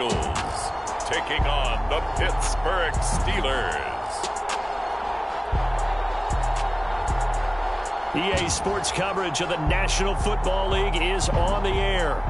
Bengals taking on the Pittsburgh Steelers. EA Sports coverage of the National Football League is on the air.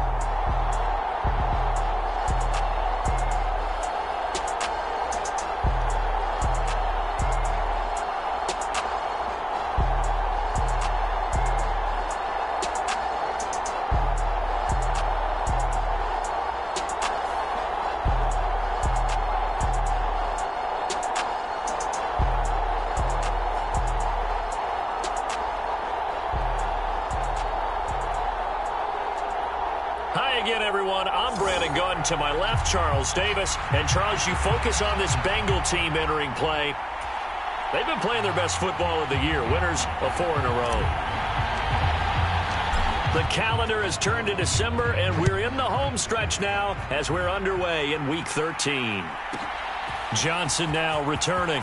To my left, Charles Davis. And Charles, you focus on this Bengal team entering play. They've been playing their best football of the year. Winners of 4 in a row. The calendar has turned to December, and we're in the home stretch now as we're underway in Week 13. Johnson now returning.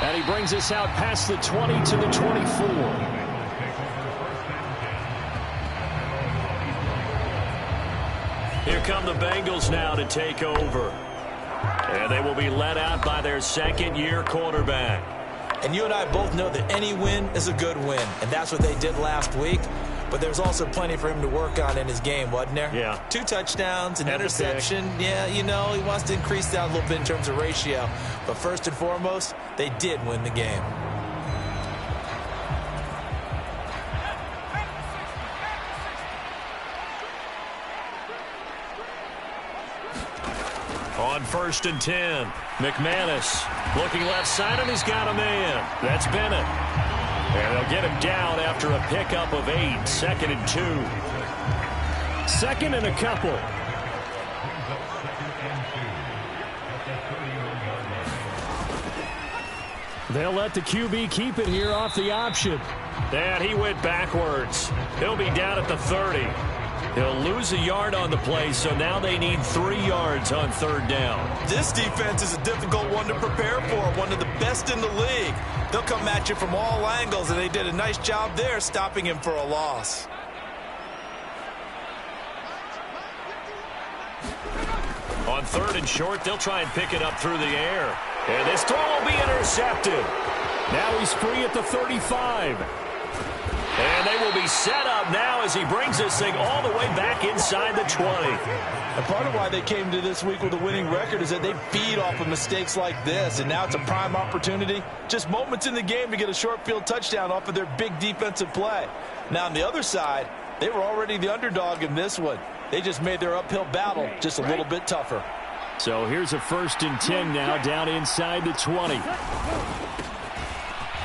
And he brings us out past the 20 to the 24. Here come the Bengals now to take over. And they will be led out by their second-year quarterback. And you and I both know that any win is a good win. And that's what they did last week. But there's also plenty for him to work on in his game, wasn't there? Yeah. 2 touchdowns, an interception. Yeah, you know, he wants to increase that a little bit in terms of ratio. But first and foremost, they did win the game. On 1st and 10, McManus looking left side, and he's got a man. That's Bennett. And they'll get him down after a pickup of 8. 2nd and 2. 2nd and a couple. They'll let the QB keep it here off the option. And he went backwards. He'll be down at the 30. He'll lose a yard on the play, so now they need 3 yards on 3rd down. This defense is a difficult one to prepare for, one of the best in the league. They'll come at you from all angles, and they did a nice job there stopping him for a loss. On 3rd and short, they'll try and pick it up through the air. And this throw will be intercepted. Now he's free at the 35. And they will be set up now as he brings this thing all the way back inside the 20. And part of why they came to this week with a winning record is that they feed off of mistakes like this. And now it's a prime opportunity. Just moments in the game to get a short field touchdown off of their big defensive play. Now on the other side, they were already the underdog in this one. They just made their uphill battle just a little bit tougher. So here's a 1st and 10 now down inside the 20.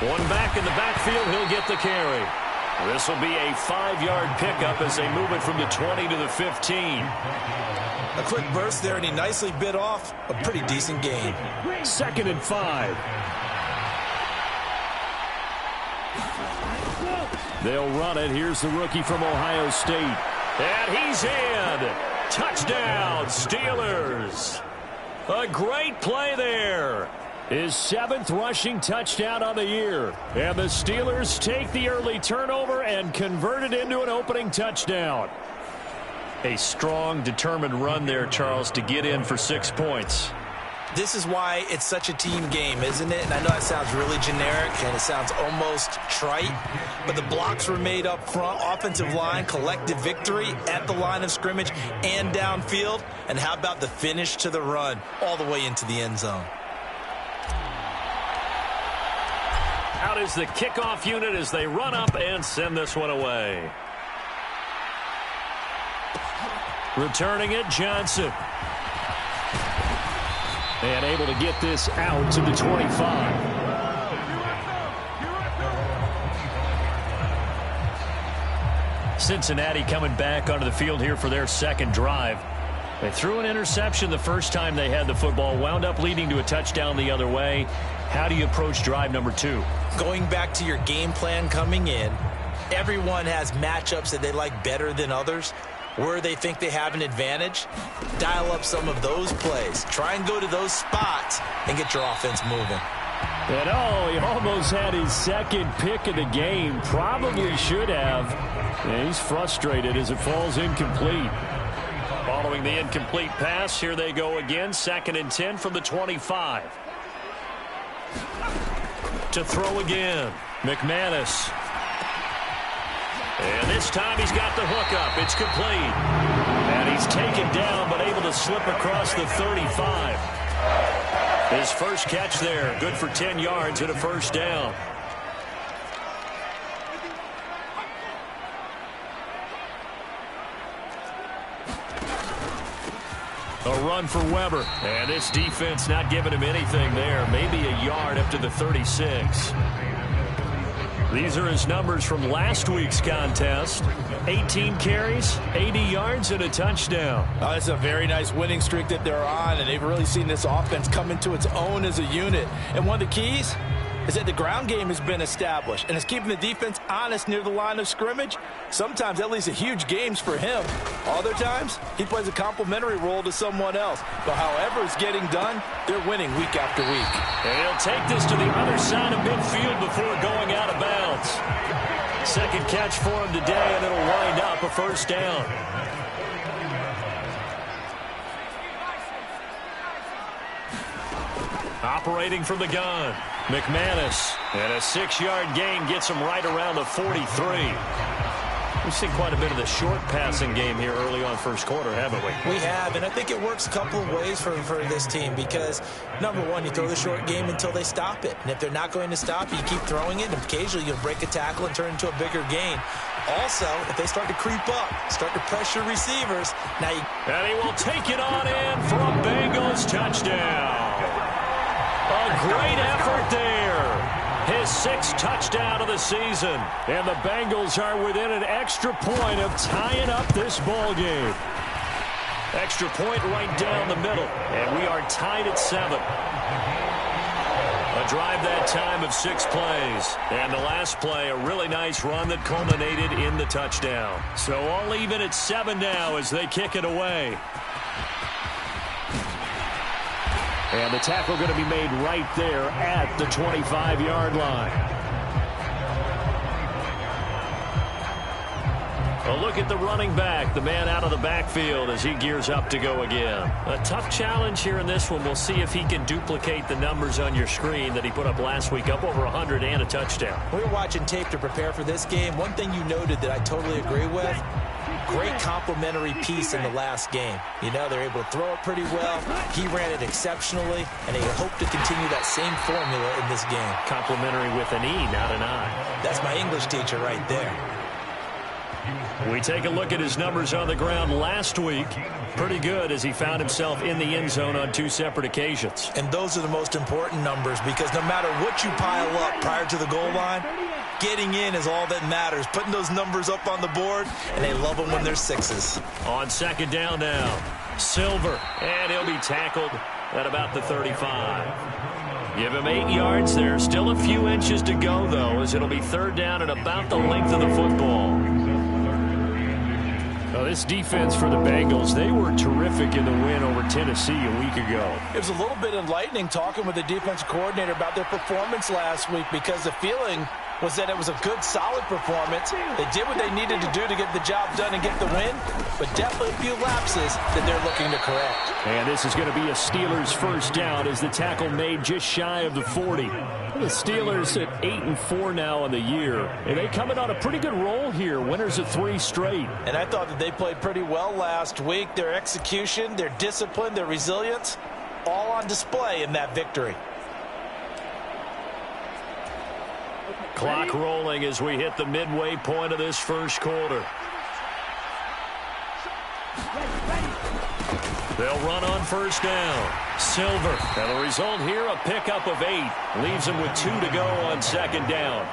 One back in the backfield, he'll get the carry. This will be a 5-yard pickup as they move it from the 20 to the 15. A quick burst there, and he nicely bit off a pretty decent gain. 2nd and 5. They'll run it. Here's the rookie from Ohio State. And he's in. Touchdown, Steelers. A great play there. His 7th rushing touchdown on the year. And the Steelers take the early turnover and convert it into an opening touchdown. A strong, determined run there, Charles, to get in for 6 points. This is why it's such a team game, isn't it? And I know that sounds really generic and it sounds almost trite, but the blocks were made up front, offensive line, collective victory at the line of scrimmage and downfield. And how about the finish to the run all the way into the end zone? Out is the kickoff unit as they run up and send this one away. Returning it, Johnson. And able to get this out to the 25. Cincinnati coming back onto the field here for their 2nd drive. They threw an interception the first time they had the football, wound up leading to a touchdown the other way. How do you approach drive number 2? Going back to your game plan coming in, everyone has matchups that they like better than others. Where they think they have an advantage, dial up some of those plays. Try and go to those spots and get your offense moving. And he almost had his 2nd pick of the game. Probably should have. And he's frustrated as it falls incomplete. Following the incomplete pass, here they go again. 2nd and 10 from the 25. To throw again, McManus. And this time he's got the hook up. It's complete. And he's taken down, but able to slip across the 35. His first catch there, good for 10 yards and a first down. A run for Weber. And this defense not giving him anything there. Maybe a yard up to the 36. These are his numbers from last week's contest. 18 carries, 80 yards, and a touchdown. Oh, it's a very nice winning streak that they're on, and they've really seen this offense come into its own as a unit. And one of the keys is that the ground game has been established, and it's keeping the defense honest near the line of scrimmage. Sometimes that leads to huge games for him. Other times, he plays a complementary role to someone else. But however it's getting done, they're winning week after week. And he'll take this to the other side of midfield before going out of bounds. Second catch for him today, and it'll wind up a first down. Operating from the gun, McManus. And a 6-yard gain gets him right around the 43. We've seen quite a bit of the short passing game here early on first quarter, haven't we? We have, and I think it works a couple of ways for this team because, number one, you throw the short game until they stop it. And if they're not going to stop you, keep throwing it, and occasionally you'll break a tackle and turn it into a bigger gain. Also, if they start to creep up, start to pressure receivers, now you... And he will take it on in for a Bengals touchdown. A great effort there. His 6th touchdown of the season. And the Bengals are within an extra point of tying up this ball game. Extra point right down the middle. And we are tied at 7. A drive that time of 6 plays. And the last play, a really nice run that culminated in the touchdown. So all even at 7 now as they kick it away. And the tackle going to be made right there at the 25-yard line. A look at the running back, the man out of the backfield as he gears up to go again. A tough challenge here in this one. We'll see if he can duplicate the numbers on your screen that he put up last week, up over 100 and a touchdown. We were watching tape to prepare for this game. One thing you noted that I totally agree with, great complementary piece in the last game. You know, they're able to throw it pretty well. He ran it exceptionally, and they hope to continue that same formula in this game. Complimentary with an E, not an I. That's my English teacher right there. We take a look at his numbers on the ground last week. Pretty good as he found himself in the end zone on 2 separate occasions. And those are the most important numbers because no matter what you pile up prior to the goal line, getting in is all that matters. Putting those numbers up on the board, and they love them when they're 6s. On 2nd down now, Silver, and he'll be tackled at about the 35. Give him 8 yards there. Still a few inches to go, though, as it'll be 3rd down and about the length of the football. Now, this defense for the Bengals, they were terrific in the win over Tennessee a week ago. It was a little bit enlightening talking with the defensive coordinator about their performance last week because the feeling was that it was a good, solid performance. They did what they needed to do to get the job done and get the win, but definitely a few lapses that they're looking to correct. And this is going to be a Steelers first down as the tackle made just shy of the 40. The Steelers at 8-4 now on the year, and they coming on a pretty good roll here. Winners of 3 straight. And I thought that they played pretty well last week. Their execution, their discipline, their resilience, all on display in that victory. Clock rolling as we hit the midway point of this first quarter. They'll run on first down. Silver. And the result here, a pickup of 8. Leaves them with 2 to go on 2nd down.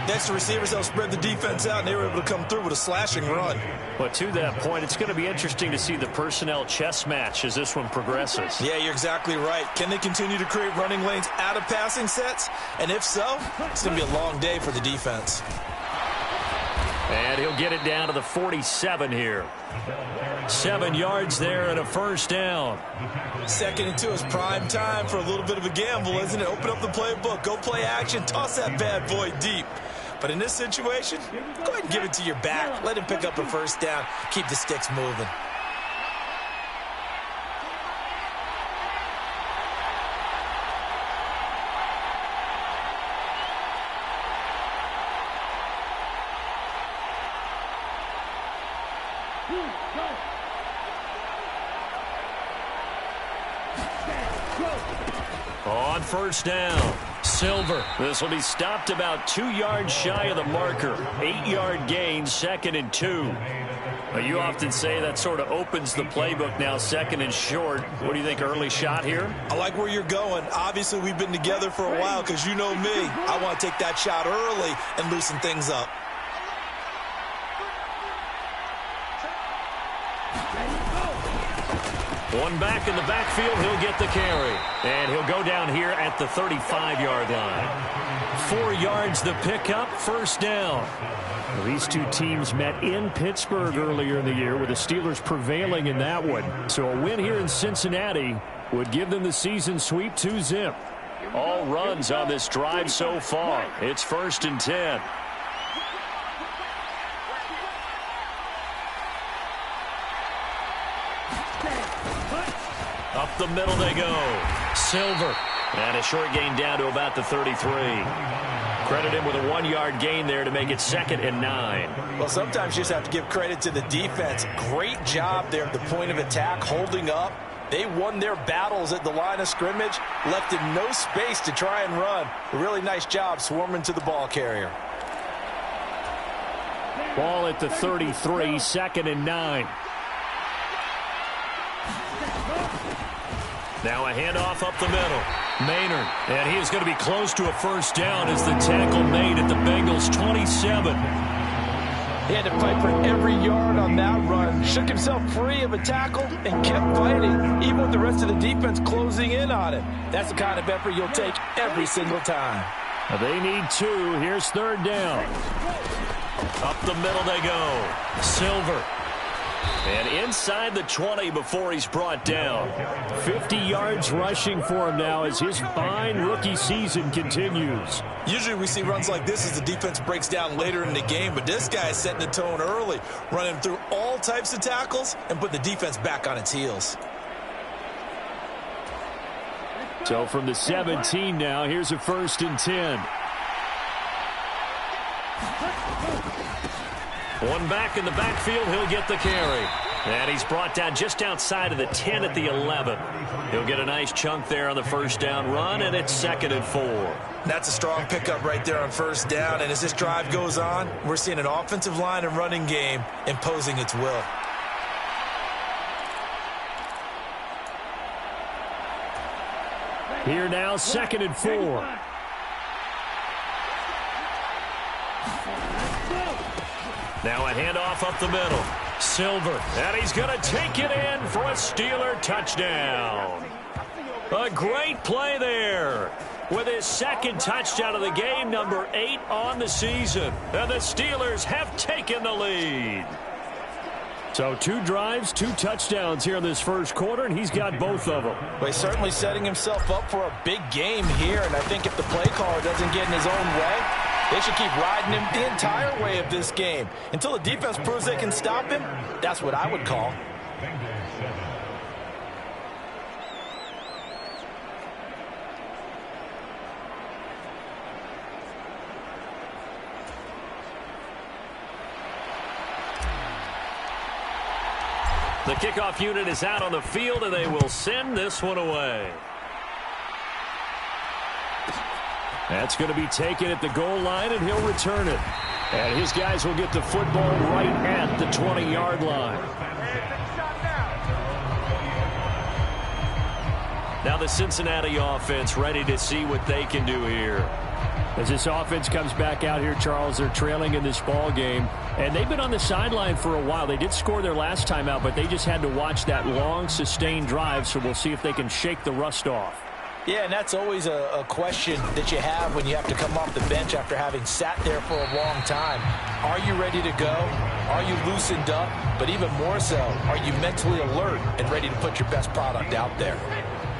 Next to receivers, they'll spread the defense out, and they were able to come through with a slashing run. But to that point, it's going to be interesting to see the personnel chess match as this one progresses. Yeah, you're exactly right. Can they continue to create running lanes out of passing sets? And if so, it's going to be a long day for the defense. And he'll get it down to the 47 here. 7 yards there and a first down. 2nd and 2 is prime time for a little bit of a gamble, isn't it? Open up the playbook, go play action, toss that bad boy deep. But in this situation, go ahead and give it to your back. Let him pick up a first down. Keep the sticks moving. On first down, Silver. This will be stopped about 2 yards shy of the marker. 8-yard gain, 2nd and 2. Well, you often say that sort of opens the playbook now, 2nd and short. What do you think, early shot here? I like where you're going. Obviously, we've been together for a while because you know me. I want to take that shot early and loosen things up. One back in the backfield, he'll get the carry. And he'll go down here at the 35-yard line. 4 yards the pickup, first down. Well, these two teams met in Pittsburgh earlier in the year with the Steelers prevailing in that one. So a win here in Cincinnati would give them the season sweep 2-zip. All runs on this drive so far. It's 1st and 10. Up the middle they go. Silver. And a short gain down to about the 33. Credit him with a 1-yard gain there to make it 2nd and 9. Well, sometimes you just have to give credit to the defense. Great job there at the point of attack, holding up. They won their battles at the line of scrimmage, left in no space to try and run. A really nice job swarming to the ball carrier. Ball at the 33, 2nd and 9. Now a handoff up the middle. Maynard, and he is going to be close to a first down as the tackle made at the Bengals 27. He had to fight for every yard on that run. Shook himself free of a tackle and kept fighting, even with the rest of the defense closing in on it. That's the kind of effort you'll take every single time. They need 2. Here's 3rd down. Up the middle they go. Silver. And inside the 20 before he's brought down. 50 yards rushing for him now as his fine rookie season continues. Usually we see runs like this as the defense breaks down later in the game, but this guy is setting the tone early, running through all types of tackles and put the defense back on its heels. So from the 17 now, here's a 1st and 10. One back in the backfield, he'll get the carry. And he's brought down just outside of the 10 at the 11. He'll get a nice chunk there on the first down run, and it's 2nd and 4. That's a strong pickup right there on first down, and as this drive goes on, we're seeing an offensive line and running game imposing its will. Here now, 2nd and 4. Now a handoff up the middle. Silver, and he's going to take it in for a Steeler touchdown. A great play there with his 2nd touchdown of the game, number 8 on the season. And the Steelers have taken the lead. So 2 drives, 2 touchdowns here in this first quarter, and he's got both of them. Well, he's certainly setting himself up for a big game here, and I think if the play caller doesn't get in his own way, they should keep riding him the entire way of this game. Until the defense proves they can stop him, that's what I would call. The kickoff unit is out on the field, and they will send this one away. That's going to be taken at the goal line, and he'll return it. And his guys will get the football right at the 20-yard line. Now the Cincinnati offense ready to see what they can do here. As this offense comes back out here, Charles, they're trailing in this ball game. And they've been on the sideline for a while. They did score their last time out, but they just had to watch that long, sustained drive, so we'll see if they can shake the rust off. Yeah, and that's always a question that you have when you have to come off the bench after having sat there for a long time. Are you ready to go? Are you loosened up? But even more so, are you mentally alert and ready to put your best product out there?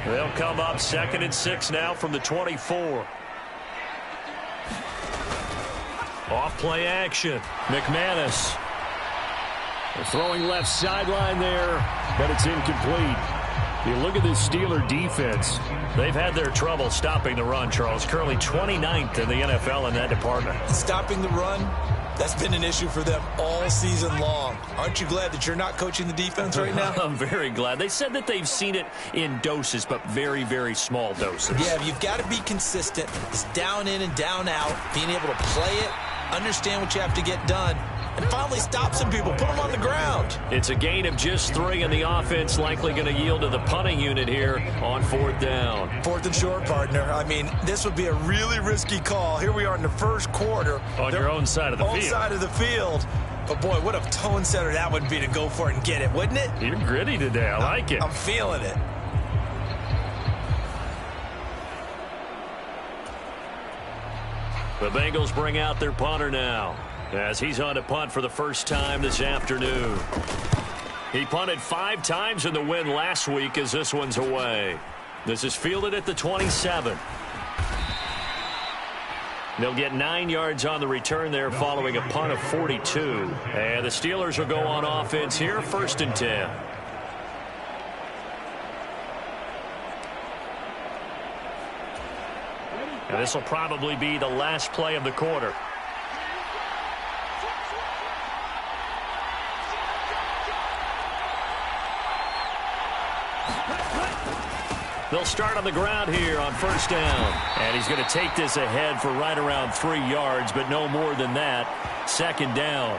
They'll come up 2nd and 6 now from the 24. Off play action. McManus. Throwing left sideline there, but it's incomplete. You look at this Steeler defense. They've had their trouble stopping the run, Charles. Currently 29th in the NFL in that department. Stopping the run, that's been an issue for them all season long. Aren't you glad that you're not coaching the defense right now? I'm very glad. They said that they've seen it in doses, but very, very small doses. Yeah, you've got to be consistent. It's down in and down out, being able to play it, understand what you have to get done, and finally stop some people, put them on the ground. It's a gain of just 3, and the offense likely going to yield to the punting unit here on 4th down. 4th and short, partner. I mean, this would be a really risky call. Here we are in the first quarter. On your own side of the field. Own side of the field. But, boy, what a tone setter that would be to go for it and get it, wouldn't it? You're gritty today. I like it. I'm feeling it. The Bengals bring out their punter now, as he's on to punt for the first time this afternoon. He punted 5 times in the win last week as this one's away. This is fielded at the 27. They'll get 9 yards on the return there following a punt of 42. And the Steelers will go on offense here, 1st and 10. And this will probably be the last play of the quarter. They'll start on the ground here on 1st down. And he's going to take this ahead for right around 3 yards, but no more than that. 2nd down.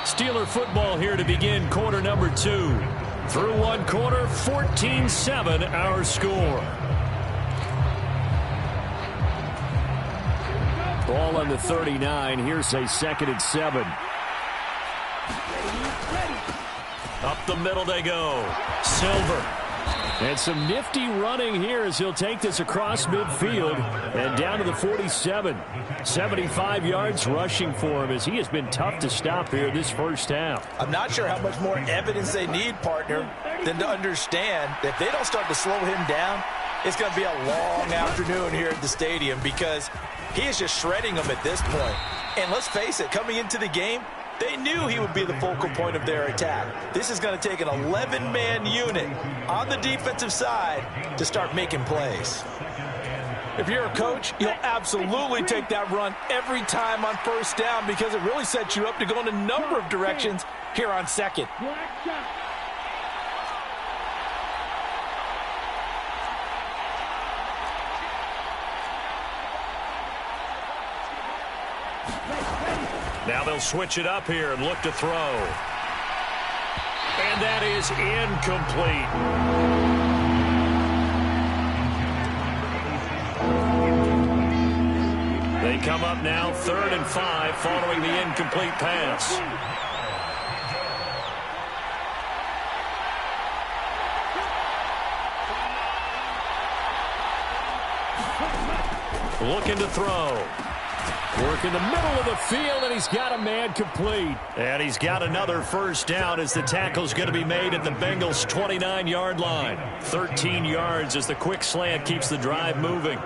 Steeler football here to begin quarter number 2. Through 1 quarter, 14-7 our score. Ball on the 39. Here's a 2nd and 7. Up the middle they go. Silver. And some nifty running here as he'll take this across midfield and down to the 47. 75 yards rushing for him as he has been tough to stop here this first half. I'm not sure how much more evidence they need, partner, than to understand that if they don't start to slow him down, it's going to be a long afternoon here at the stadium because he is just shredding them at this point. And let's face it, coming into the game, they knew he would be the focal point of their attack. This is going to take an 11-man unit on the defensive side to start making plays. If you're a coach, you'll absolutely take that run every time on 1st down because it really sets you up to go in a number of directions here on 2nd. Now they'll switch it up here and look to throw. And that is incomplete. They come up now 3rd and 5 following the incomplete pass. Looking to throw. Work in the middle of the field, and he's got a man complete. And he's got another 1st down as the tackle's going to be made at the Bengals' 29-yard line. 13 yards as the quick slant keeps the drive moving.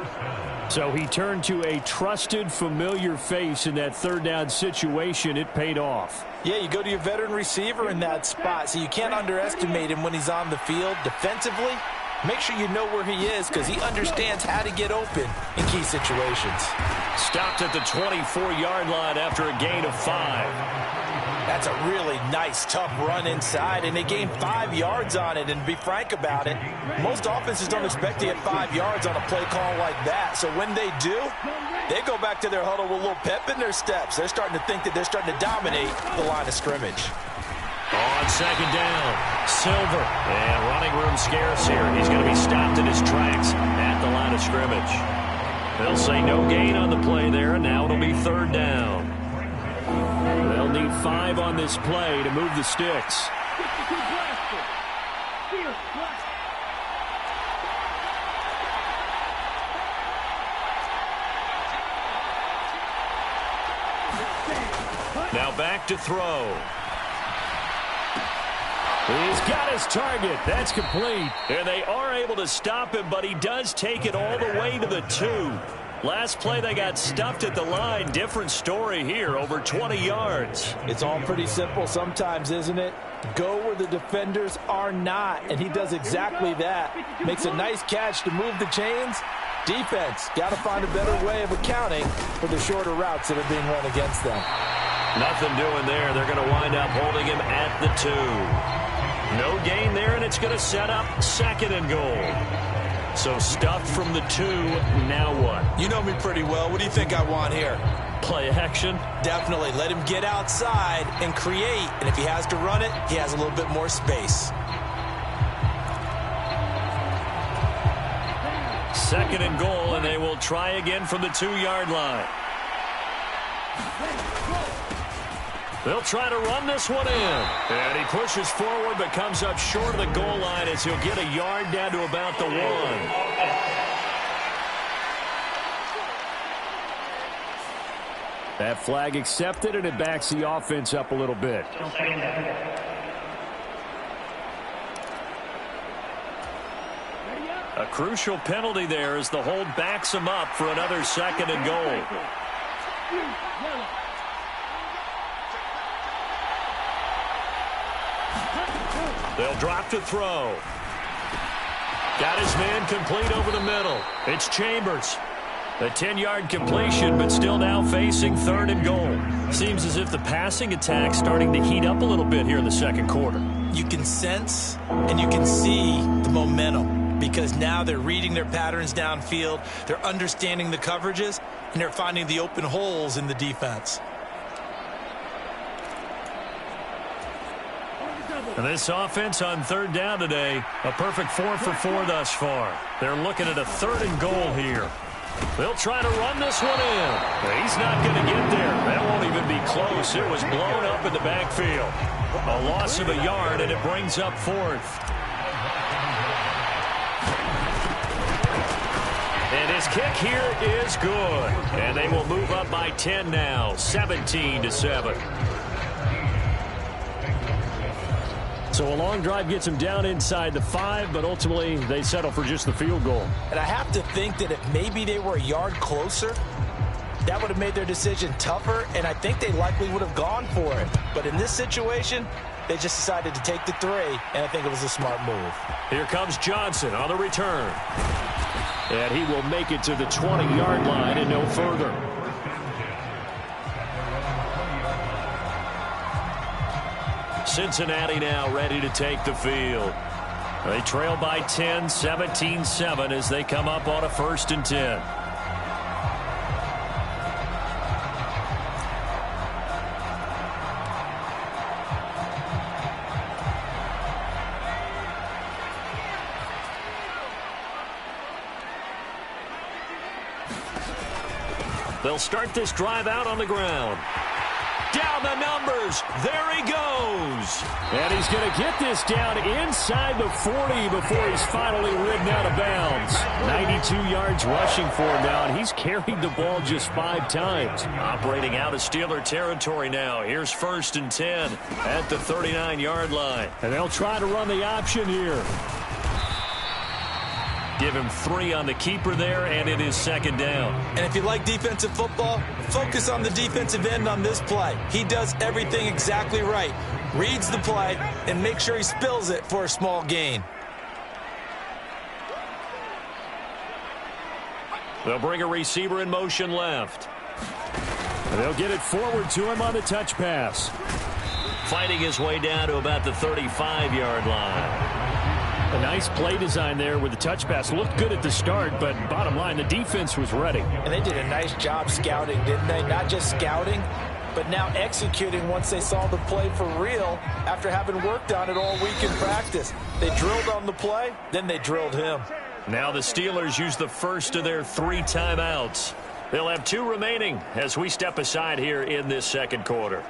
So he turned to a trusted, familiar face in that 3rd down situation. It paid off. Yeah, you go to your veteran receiver in that spot, so you can't underestimate him when he's on the field defensively. Make sure you know where he is because he understands how to get open in key situations. Stopped at the 24-yard line after a gain of 5. That's a really nice, tough run inside, and they gained 5 yards on it. And to be frank about it, most offenses don't expect to get 5 yards on a play call like that. So when they do, they go back to their huddle with a little pep in their steps. They're starting to think that they're starting to dominate the line of scrimmage. On 2nd down, Silver. And running room scarce here. He's going to be stopped in his tracks at the line of scrimmage. They'll say no gain on the play there, and now it'll be 3rd down. They'll need 5 on this play to move the sticks. Now back to throw. He's got his target. That's complete. And they are able to stop him, but he does take it all the way to the 2. Last play, they got stuffed at the line. Different story here, over 20 yards. It's all pretty simple sometimes, isn't it? Go where the defenders are not, and he does exactly that. Makes a nice catch to move the chains. Defense, got to find a better way of accounting for the shorter routes that are being run against them. Nothing doing there. They're going to wind up holding him at the 2. No gain there, and it's going to set up 2nd and goal. So stuffed from the 2, now what? You know me pretty well. What do you think I want here? Play action? Definitely. Let him get outside and create. And if he has to run it, he has a little bit more space. 2nd and goal, and they will try again from the 2-yard line. They'll try to run this one in. And he pushes forward but comes up short of the goal line as he'll get a yard down to about the 1. That flag accepted, and it backs the offense up a little bit. A crucial penalty there as the hold backs him up for another 2nd and goal. They'll drop to throw. Got his man complete over the middle. It's Chambers. A 10-yard completion, but still now facing 3rd and goal. Seems as if the passing attack's starting to heat up a little bit here in the 2nd quarter. You can sense and you can see the momentum because now they're reading their patterns downfield, they're understanding the coverages, and they're finding the open holes in the defense. And this offense on 3rd down today, a perfect 4 for 4 thus far. They're looking at a 3rd and goal here. They'll try to run this one in. He's not going to get there. That won't even be close. It was blown up in the backfield. A loss of a yard, and it brings up 4th. And his kick here is good. And they will move up by 10 now, 17-7. So a long drive gets them down inside the 5, but ultimately they settle for just the field goal. And I have to think that if maybe they were a yard closer, that would have made their decision tougher, and I think they likely would have gone for it. But in this situation, they just decided to take the 3, and I think it was a smart move. Here comes Johnson on the return. And he will make it to the 20-yard line and no further. Cincinnati now ready to take the field. They trail by 10, 17-7 as they come up on a 1st and 10. They'll start this drive out on the ground. Down the numbers. There he goes. And he's going to get this down inside the 40 before he's finally ridden out of bounds. 92 yards rushing for him now, and he's carried the ball just 5 times. Operating out of Steeler territory now. Here's 1st and 10 at the 39-yard line. And they'll try to run the option here. Give him 3 on the keeper there, and it is 2nd down. And if you like defensive football, focus on the defensive end on this play. He does everything exactly right. Reads the play and makes sure he spills it for a small gain. They'll bring a receiver in motion left. And they'll get it forward to him on the touch pass. Fighting his way down to about the 35-yard line. A nice play design there with the touch pass. Looked good at the start, but bottom line, the defense was ready. And they did a nice job scouting, didn't they? Not just scouting, but now executing once they saw the play for real after having worked on it all week in practice. They drilled on the play, then they drilled him. Now the Steelers use the first of their 3 timeouts. They'll have 2 remaining as we step aside here in this 2nd quarter.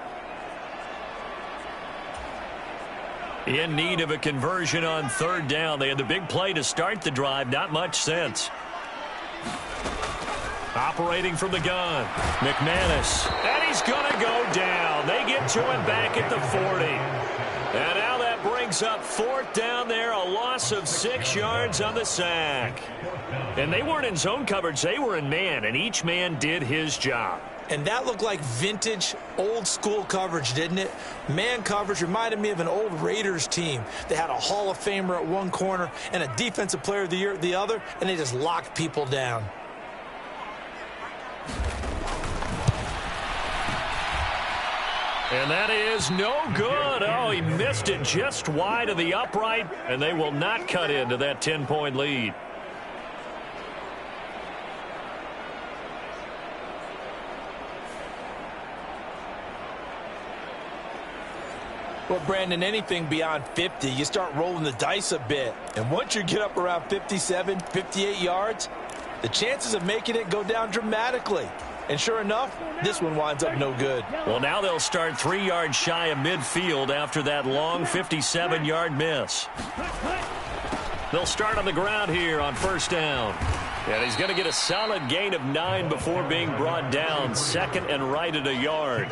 In need of a conversion on 3rd down. They had the big play to start the drive. Not much sense. Operating from the gun. McManus. And he's going to go down. They get to him back at the 40. And now that brings up 4th down there. A loss of 6 yards on the sack. And they weren't in zone coverage. They were in man. And each man did his job. And that looked like vintage, old-school coverage, didn't it? Man coverage reminded me of an old Raiders team. They had a Hall of Famer at one corner and a Defensive Player of the Year at the other, and they just locked people down. And that is no good. Oh, he missed it just wide of the upright, and they will not cut into that 10-point lead. Well, Brandon, anything beyond 50, you start rolling the dice a bit. And once you get up around 57, 58 yards, the chances of making it go down dramatically. And sure enough, this one winds up no good. Well, now they'll start 3 yards shy of midfield after that long 57-yard miss. They'll start on the ground here on first down. And he's going to get a solid gain of 9 before being brought down. Second and right at a yard.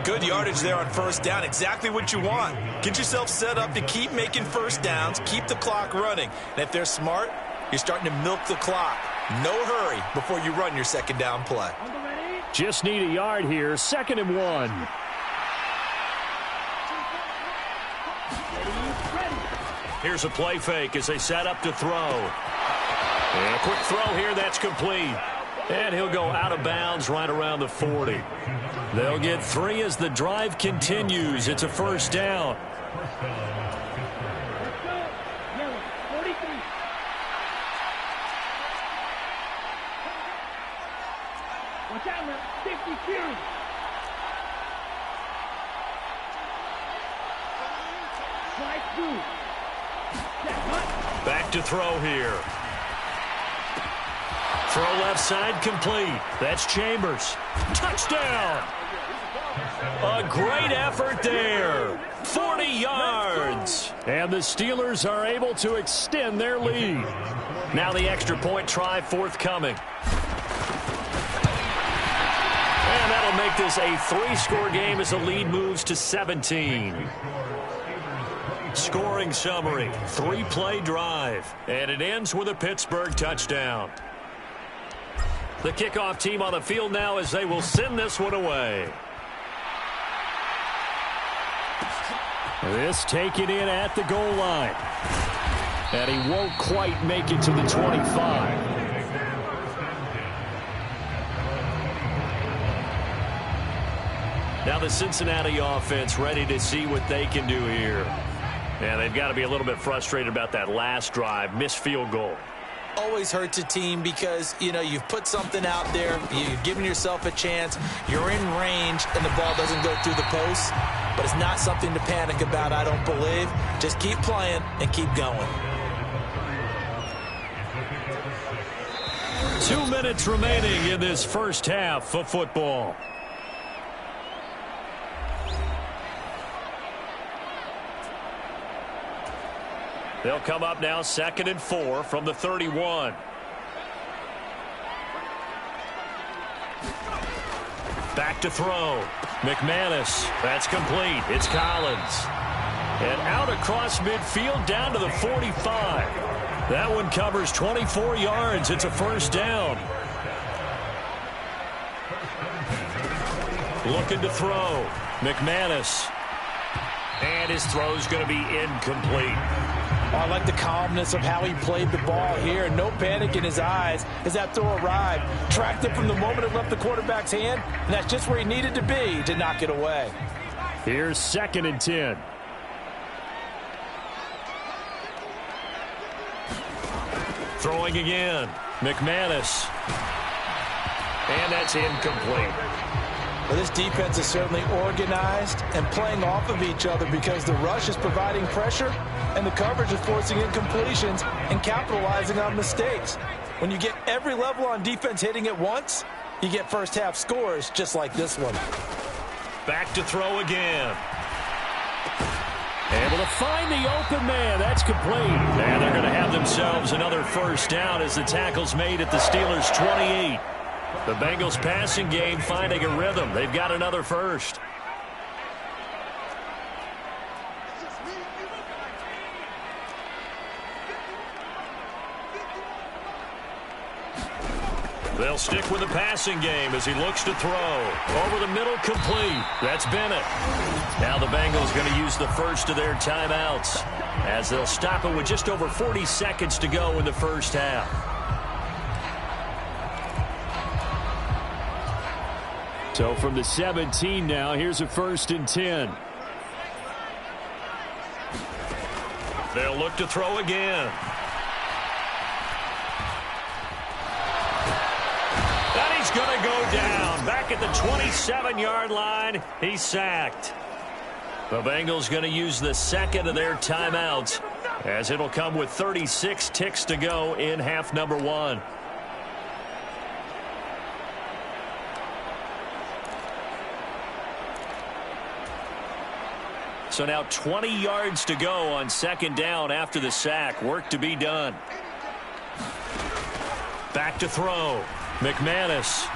Good yardage there on first down. Exactly what you want. Get yourself set up to keep making first downs, keep the clock running. And if they're smart, you're starting to milk the clock. No hurry before you run your second down play. Just need a yard here. 2nd and 1. Here's a play fake as they set up to throw. And a quick throw here. That's complete. And he'll go out of bounds right around the 40. They'll get 3 as the drive continues. It's a first down. Back to throw here. Throw left side complete. That's Chambers. Touchdown! A great effort there. 40 yards. And the Steelers are able to extend their lead. Now the extra point try forthcoming. And that'll make this a 3-score game as the lead moves to 17. Scoring summary, 3-play drive. And it ends with a Pittsburgh touchdown. The kickoff team on the field now as they will send this one away. This taken in at the goal line. And he won't quite make it to the 25. Now the Cincinnati offense ready to see what they can do here. And they've got to be a little bit frustrated about that last drive, missed field goal. Always hurts a team because, you know, you've put something out there, you've given yourself a chance, you're in range, and the ball doesn't go through the post. But it's not something to panic about, I don't believe. Just keep playing and keep going. 2 minutes remaining in this first half of football. They'll come up now 2nd and 4 from the 31. Back to throw. McManus. That's complete. It's Collins. And out across midfield down to the 45. That one covers 24 yards. It's a first down. Looking to throw. McManus. And his throw's going to be incomplete. I like the calmness of how he played the ball here. No panic in his eyes as that throw arrived. Tracked it from the moment it left the quarterback's hand, and that's just where he needed to be to knock it away. Here's 2nd and 10. Throwing again. McManus. And that's incomplete. Well, this defense is certainly organized and playing off of each other because the rush is providing pressure and the coverage is forcing incompletions and capitalizing on mistakes. When you get every level on defense hitting at once, you get first half scores just like this one. Back to throw again. Able to find the open man. That's complete. And they're going to have themselves another first down as the tackle's made at the Steelers' 28. The Bengals passing game finding a rhythm. They've got another first. They'll stick with the passing game as he looks to throw. Over the middle, complete. That's Bennett. Now the Bengals going to use the first of their timeouts as they'll stop it with just over 40 seconds to go in the first half. So from the 17 now, here's a 1st and 10. They'll look to throw again. And he's going to go down. Back at the 27-yard line, he's sacked. The Bengals going to use the second of their timeouts as it'll come with 36 ticks to go in half number 1. So now 20 yards to go on 2nd down after the sack. Work to be done. Back to throw. McManus.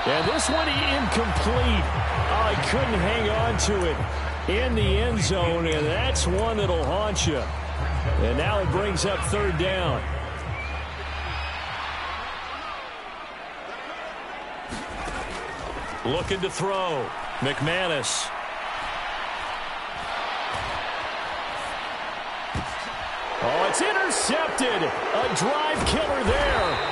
And this one incomplete. Oh, he couldn't hang on to it in the end zone, and that's one that'll haunt you. And now it brings up 3rd down. Looking to throw. McManus. Oh, it's intercepted. A drive killer there.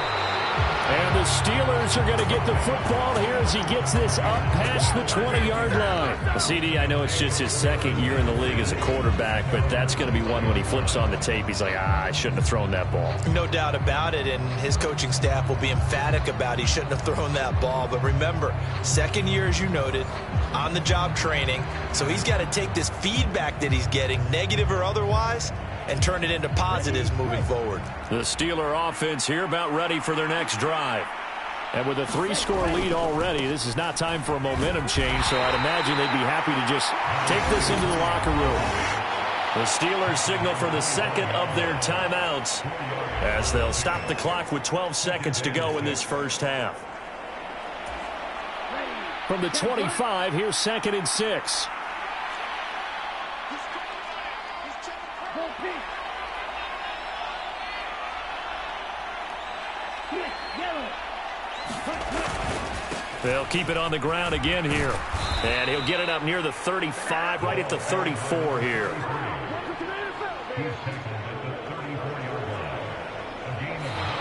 And the Steelers are going to get the football here as he gets this up past the 20-yard line. CD, I know it's just his 2nd year in the league as a quarterback, but that's going to be one when he flips on the tape. He's like, I shouldn't have thrown that ball. No doubt about it, and his coaching staff will be emphatic about he shouldn't have thrown that ball. But remember, 2nd year, as you noted, on-the-job training, so he's got to take this feedback that he's getting, negative or otherwise, and turn it into positives moving forward. The Steeler offense here about ready for their next drive. And with a 3-score lead already, this is not time for a momentum change, so I'd imagine they'd be happy to just take this into the locker room. The Steelers signal for the 2nd of their timeouts as they'll stop the clock with 12 seconds to go in this first half. From the 25, here's 2nd and 6. They'll keep it on the ground again here. And he'll get it up near the 35, right at the 34 here.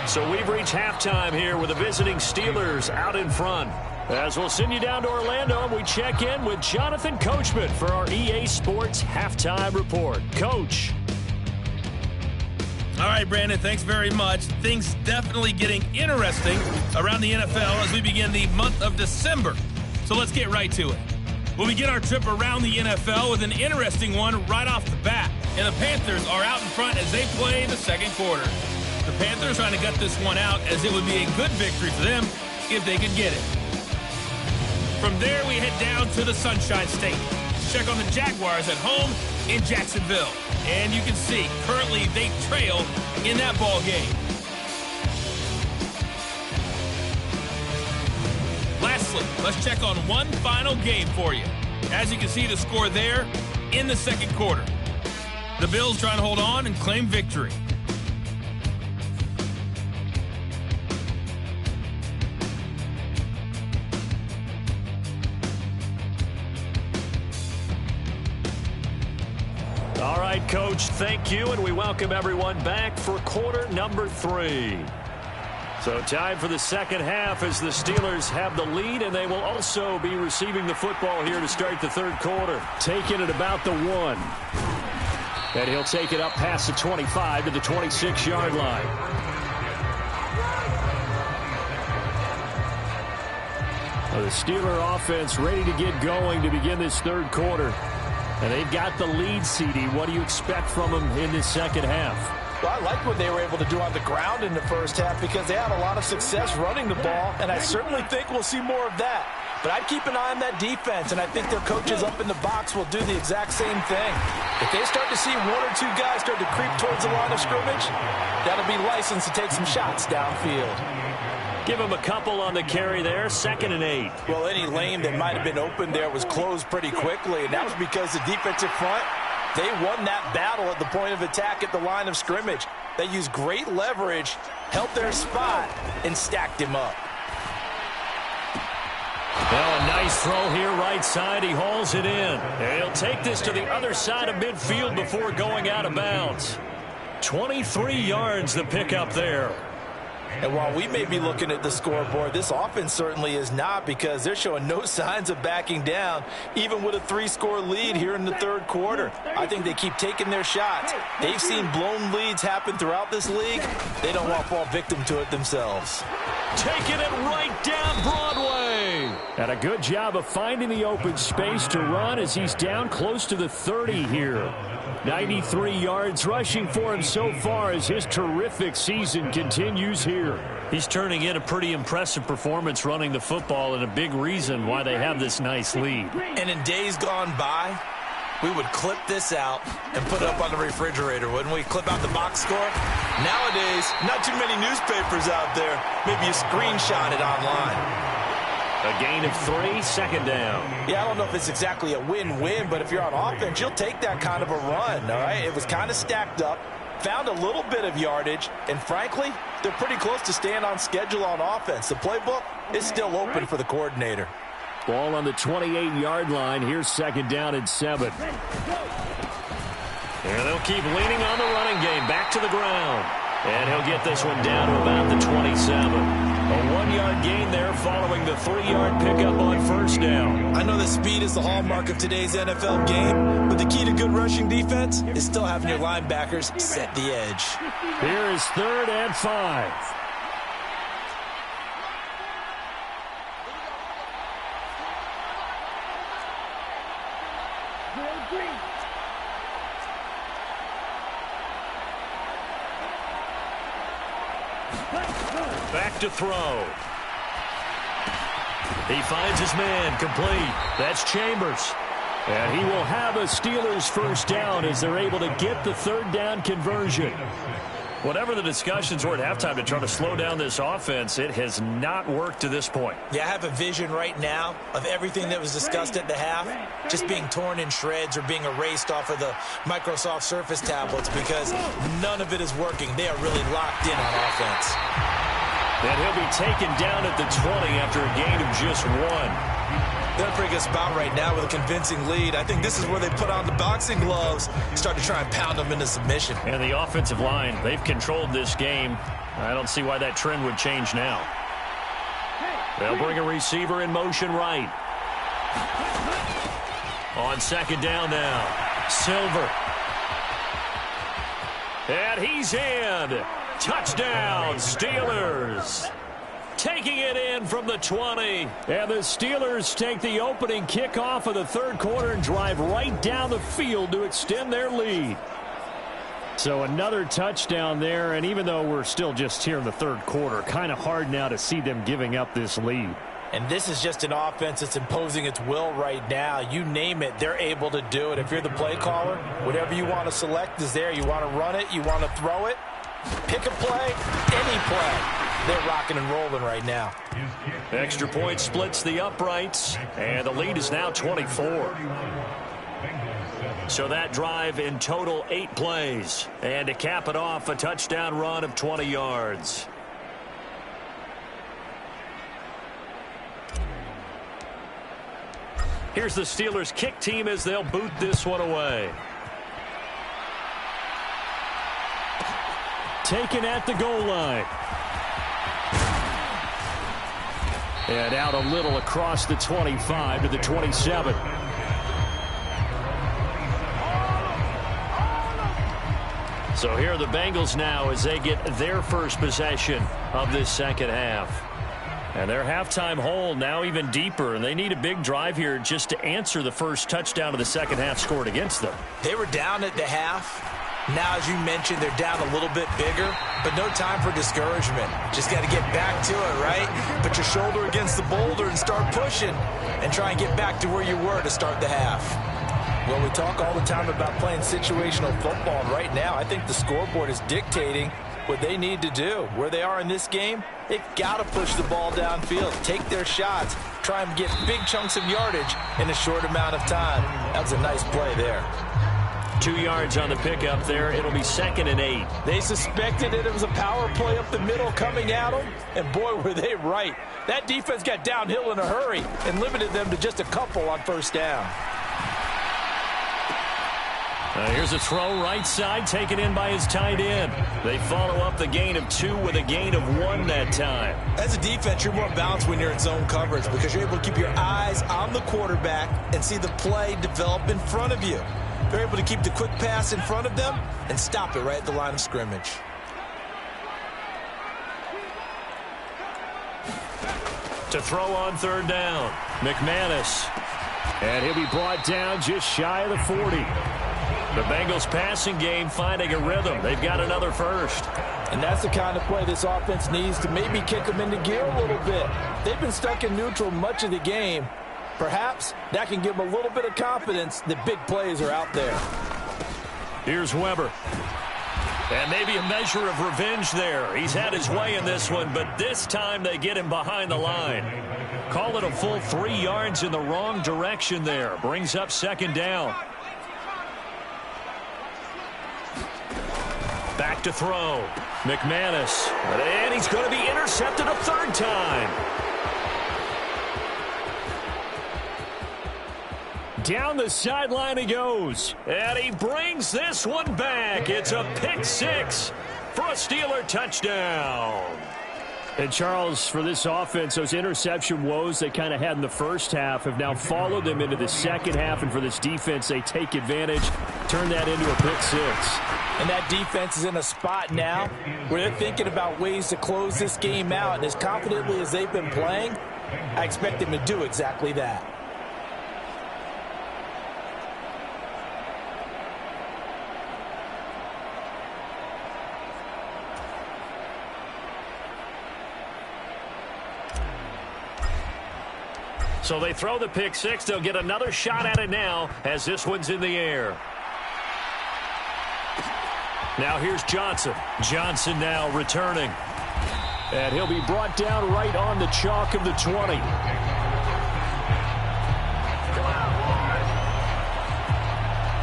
So we've reached halftime here with the visiting Steelers out in front. As we'll send you down to Orlando, and we check in with Jonathan Coachman for our EA Sports Halftime Report. Coach. All right, Brandon, thanks very much. Things definitely getting interesting around the NFL as we begin the month of December. So let's get right to it. We'll begin our trip around the NFL with an interesting one right off the bat. And the Panthers are out in front as they play the 2nd quarter. The Panthers trying to gut this one out as it would be a good victory for them if they could get it. From there, we head down to the Sunshine State. Check on the Jaguars at home in Jacksonville. And you can see, currently they trail in that ball game. Lastly, let's check on one final game for you. As you can see, the score there in the 2nd quarter. The Bills trying to hold on and claim victory. All right, Coach, thank you, and we welcome everyone back for quarter number 3. So time for the 2nd half as the Steelers have the lead, and they will also be receiving the football here to start the 3rd quarter. Taking it about the 1. And he'll take it up past the 25 to the 26-yard line. Well, the Steeler offense ready to get going to begin this 3rd quarter. And they've got the lead, CD. What do you expect from them in this 2nd half? Well, I like what they were able to do on the ground in the first half because they had a lot of success running the ball, and I certainly think we'll see more of that. But I'd keep an eye on that defense, and I think their coaches up in the box will do the exact same thing. If they start to see 1 or 2 guys start to creep towards the line of scrimmage, that'll be licensed to take some shots downfield. Give him a couple on the carry there, 2nd and 8. Well, any lane that might have been open there was closed pretty quickly, and that was because the defensive front They won that battle at the point of attack at the line of scrimmage. They used great leverage, held their spot, and stacked him up. Well, a nice throw here right side. He hauls it in. And he'll take this to the other side of midfield before going out of bounds. 23 yards the pickup there. And while we may be looking at the scoreboard, this offense certainly is not, because they're showing no signs of backing down, even with a 3-score lead here in the third quarter. I think they keep taking their shots. They've seen blown leads happen throughout this league. They don't want to fall victim to it themselves. Taking it right down Broadway. And a good job of finding the open space to run as he's down close to the 30 here. 93 yards rushing for him so far as his terrific season continues here. He's turning in a pretty impressive performance running the football, and a big reason why they have this nice lead. And in days gone by, we would clip this out and put it up on the refrigerator, wouldn't we? Clip out the box score. Nowadays, not too many newspapers out there. Maybe you screenshot it online. A gain of 3, second down. Yeah, I don't know if it's exactly a win-win, but if you're on offense, you'll take that kind of a run, all right? It was kind of stacked up, found a little bit of yardage, and frankly, they're pretty close to staying on schedule on offense. The playbook is still open for the coordinator. Ball on the 28-yard line. Here's second down and 7. And they'll keep leaning on the running game. Back to the ground. And he'll get this one down to about the 27. A 1-yard gain there following the 3-yard pickup on first down. I know that speed is the hallmark of today's NFL game, but the key to good rushing defense is still having your linebackers set the edge. Here is 3rd and 5. Back to throw. He finds his man, complete. That's Chambers. And he will have a Steelers first down as they're able to get the 3rd down conversion. Whatever the discussions were at halftime to try to slow down this offense, it has not worked to this point. Yeah, I have a vision right now of everything that was discussed at the half just being torn in shreds or being erased off of the Microsoft Surface tablets, because none of it is working. They are really locked in on offense. And he'll be taken down at the 20 after a gain of just 1. They're in a pretty good spot right now with a convincing lead. I think this is where they put on the boxing gloves, start to try and pound them into submission. And the offensive line, they've controlled this game. I don't see why that trend would change now. They'll bring a receiver in motion right. On second down now, Silver. And he's in. Touchdown, Steelers. Taking it in from the 20. And the Steelers take the opening kickoff of the 3rd quarter and drive right down the field to extend their lead. So another touchdown there, and even though we're still just here in the 3rd quarter, kind of hard now to see them giving up this lead. And this is just an offense that's imposing its will right now. You name it, they're able to do it. If you're the play caller, whatever you want to select is there. You want to run it, you want to throw it, pick a play, any play. They're rocking and rolling right now. Extra point splits the uprights, and the lead is now 24. So that drive in total 8 plays. And to cap it off, a touchdown run of 20 yards. Here's the Steelers kick team as they'll boot this one away. Taken at the goal line. And out a little across the 25 to the 27. So here are the Bengals now as they get their first possession of this second half. And their halftime hole now even deeper, and they need a big drive here just to answer the first touchdown of the second half scored against them. They were down at the half. Now, as you mentioned, they're down a little bit bigger, but no time for discouragement. Just got to get back to it, right? Put your shoulder against the boulder and start pushing and try and get back to where you were to start the half. Well, we talk all the time about playing situational football, and right now I think the scoreboard is dictating what they need to do. Where they are in this game, they've got to push the ball downfield, take their shots, try and get big chunks of yardage in a short amount of time. That's a nice play there. 2 yards on the pickup there. It'll be 2nd and 8. They suspected it was a power play up the middle coming at them, and boy, were they right. That defense got downhill in a hurry and limited them to just a couple on first down. Here's a throw right side, taken in by his tight end. They follow up the gain of 2 with a gain of 1 that time. As a defense, you're more balanced when you're in zone coverage because you're able to keep your eyes on the quarterback and see the play develop in front of you. They're able to keep the quick pass in front of them and stop it right at the line of scrimmage. To throw on 3rd down, McManus. And he'll be brought down just shy of the 40. The Bengals passing game finding a rhythm. They've got another first. And that's the kind of play this offense needs to maybe kick them into gear a little bit. They've been stuck in neutral much of the game. Perhaps that can give them a little bit of confidence that big plays are out there. Here's Weber. And maybe a measure of revenge there. He's had his way in this one, but this time they get him behind the line. Call it a full 3 yards in the wrong direction there. Brings up 2nd down. Back to throw. McManus. And he's going to be intercepted a 3rd time. Down the sideline he goes. And he brings this one back. It's a pick 6 for a Steeler touchdown. And Charles, for this offense, those interception woes they kind of had in the first half have now followed them into the second half. And for this defense, they take advantage, turn that into a pick 6. And that defense is in a spot now where they're thinking about ways to close this game out. And as confidently as they've been playing, I expect them to do exactly that. So they throw the pick 6. They'll get another shot at it now as this one's in the air. Now here's Johnson. Johnson now returning. And he'll be brought down right on the chalk of the 20.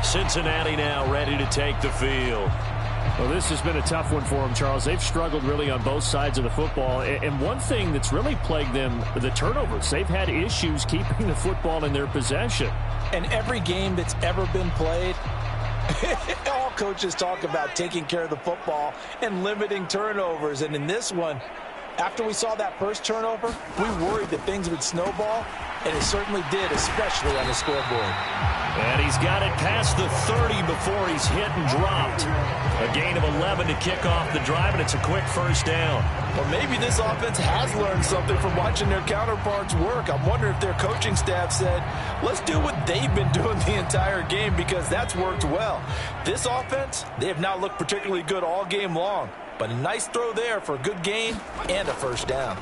Cincinnati now ready to take the field. Well, this has been a tough one for them, Charles. They've struggled really on both sides of the football. And one thing that's really plagued them, the turnovers. They've had issues keeping the football in their possession. And every game that's ever been played, all coaches talk about taking care of the football and limiting turnovers. And in this one, after we saw that first turnover, we worried that things would snowball, and it certainly did, especially on the scoreboard. And he's got it past the 30 before he's hit and dropped. A gain of 11 to kick off the drive, and it's a quick first down. Well, maybe this offense has learned something from watching their counterparts work. I'm wondering if their coaching staff said, let's do what they've been doing the entire game, because that's worked well. This offense, they have not looked particularly good all game long, but a nice throw there for a good gain and a first down.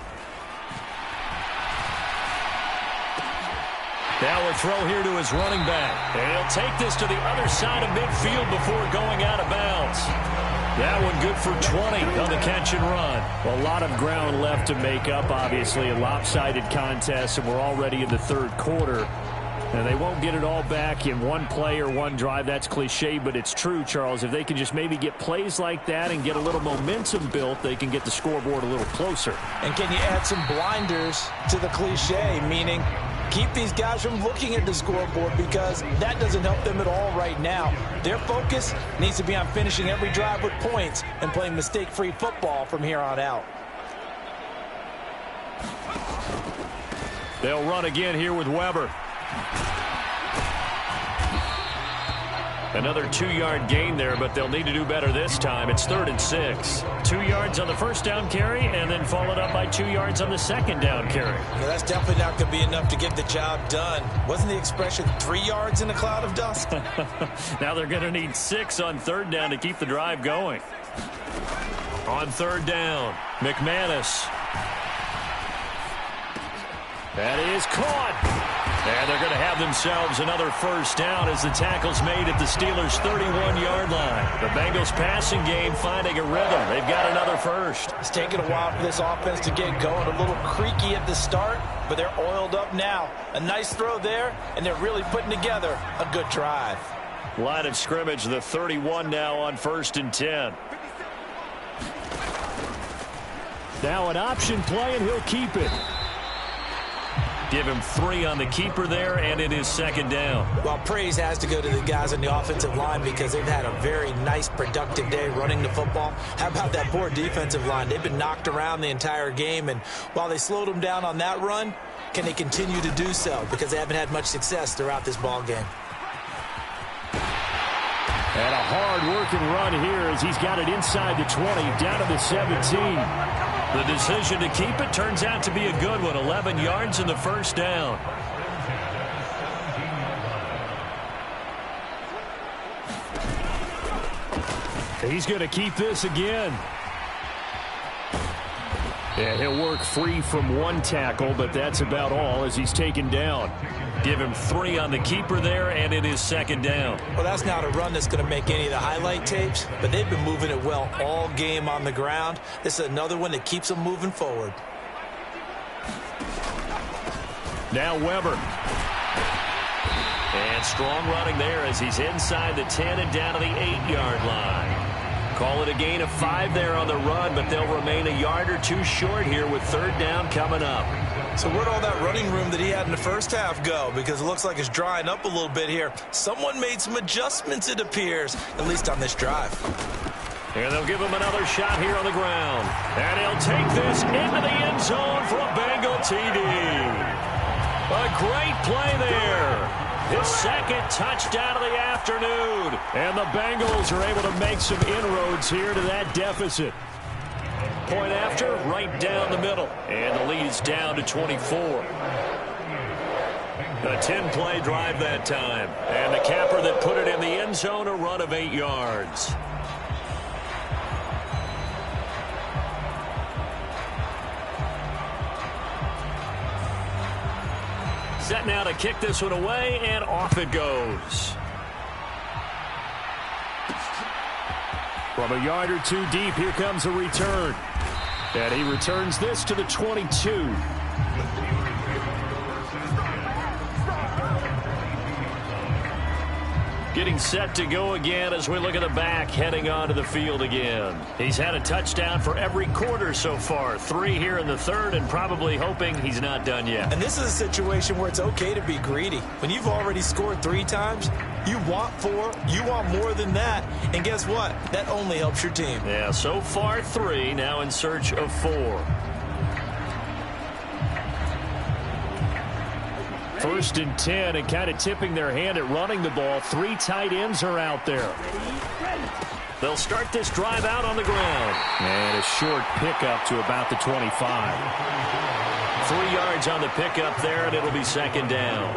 Now a throw here to his running back. And he'll take this to the other side of midfield before going out of bounds. That one good for 20 on the catch and run. Well, a lot of ground left to make up, obviously. A lopsided contest, and we're already in the 3rd quarter. And they won't get it all back in one play or one drive. That's cliche, but it's true, Charles. If they can just maybe get plays like that and get a little momentum built, they can get the scoreboard a little closer. And can you add some blinders to the cliche, meaning keep these guys from looking at the scoreboard, because that doesn't help them at all right now. Their focus needs to be on finishing every drive with points and playing mistake-free football from here on out. They'll run again here with Weber. Another 2-yard gain there, but they'll need to do better this time. It's 3rd and 6. 2 yards on the first down carry, and then followed up by 2 yards on the second down carry. Yeah, that's definitely not going to be enough to get the job done. Wasn't the expression 3 yards in a cloud of dust? Now they're going to need 6 on 3rd down to keep the drive going. On 3rd down, McManus. That is caught. And they're going to have themselves another first down as the tackle's made at the Steelers' 31-yard line. The Bengals passing game finding a rhythm. They've got another first. It's taken a while for this offense to get going. A little creaky at the start, but they're oiled up now. A nice throw there, and they're really putting together a good drive. Line of scrimmage, the 31 now on 1st and 10. Now an option play, and he'll keep it. Give him 3 on the keeper there, and it is 2nd down. Well, praise has to go to the guys on the offensive line because they've had a very nice, productive day running the football. How about that poor defensive line? They've been knocked around the entire game, and while they slowed them down on that run, can they continue to do so? Because they haven't had much success throughout this ball game. And a hard-working run here as he's got it inside the 20, down to the 17. The decision to keep it turns out to be a good one. 11 yards in the 1st down. He's going to keep this again. Yeah, he'll work free from 1 tackle, but that's about all as he's taken down. Give him 3 on the keeper there, and it is 2nd down. Well, that's not a run that's going to make any of the highlight tapes, but they've been moving it well all game on the ground. This is another one that keeps them moving forward. Now Weber. And strong running there as he's inside the 10 and down to the 8-yard line. Call it a gain of 5 there on the run, but they'll remain a yard or 2 short here with 3rd down coming up. So where'd all that running room that he had in the first half go? Because it looks like it's drying up a little bit here. Someone made some adjustments, it appears, at least on this drive. And they'll give him another shot here on the ground. And he'll take this into the end zone for a Bengal TD. A great play there. His 2nd touchdown of the afternoon. And the Bengals are able to make some inroads here to that deficit. Point after, right down the middle. And the lead is down to 24. A 10-play drive that time. And the capper that put it in the end zone, a run of 8 yards. Set now to kick this one away, and off it goes. From a yard or 2 deep, here comes a return. And he returns this to the 22. Getting set to go again as we look at the back heading onto the field again. He's had a touchdown for every quarter so far. 3 here in the 3rd and probably hoping he's not done yet. And this is a situation where it's okay to be greedy. When you've already scored 3 times, you want 4, you want more than that. And guess what? That only helps your team. Yeah, so far 3, now in search of 4. 1st and 10, and kind of tipping their hand at running the ball. 3 tight ends are out there. They'll start this drive out on the ground. And a short pickup to about the 25. 3 yards on the pickup there, and it'll be 2nd down.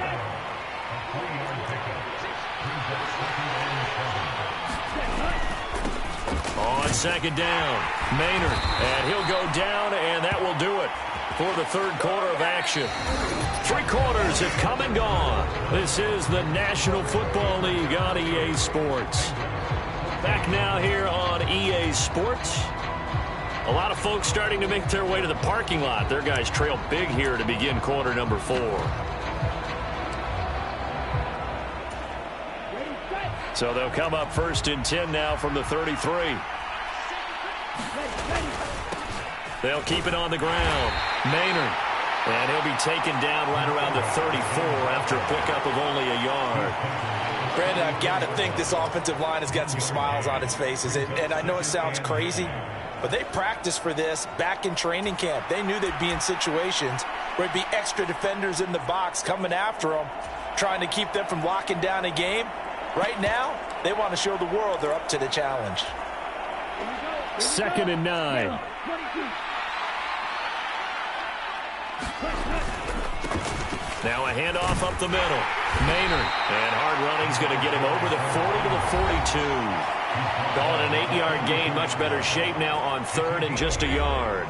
On 2nd down, Maynard, and he'll go down, and that will do it for the 3rd quarter of action. 3 quarters have come and gone. This is the National Football League on EA Sports. Back now here on EA Sports. A lot of folks starting to make their way to the parking lot. Their guys trail big here to begin quarter number 4. So they'll come up 1st and 10 now from the 33. They'll keep it on the ground. Maynard. And he'll be taken down right around the 34 after a pickup of only a yard. Brandon, I've got to think this offensive line has got some smiles on its faces. And I know it sounds crazy, but they practiced for this back in training camp. They knew they'd be in situations where there'd be extra defenders in the box coming after them, trying to keep them from locking down a game. Right now, they want to show the world they're up to the challenge. 2nd and 9. Now a handoff up the middle. Maynard. And hard running's going to get him over the 40 to the 42. Call it an 8-yard gain. Much better shape now on 3rd and just a yard.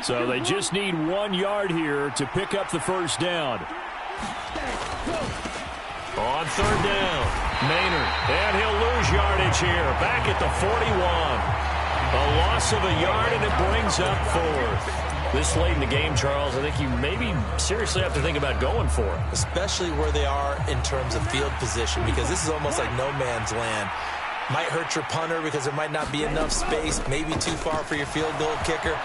So they just need 1 yard here to pick up the 1st down. On 3rd down, Maynard, and he'll lose yardage here, back at the 41. A loss of a yard, and it brings up 4th. This late in the game, Charles, I think you maybe seriously have to think about going for it. Especially where they are in terms of field position, because this is almost like no man's land. Might hurt your punter because there might not be enough space, maybe too far for your field goal kicker.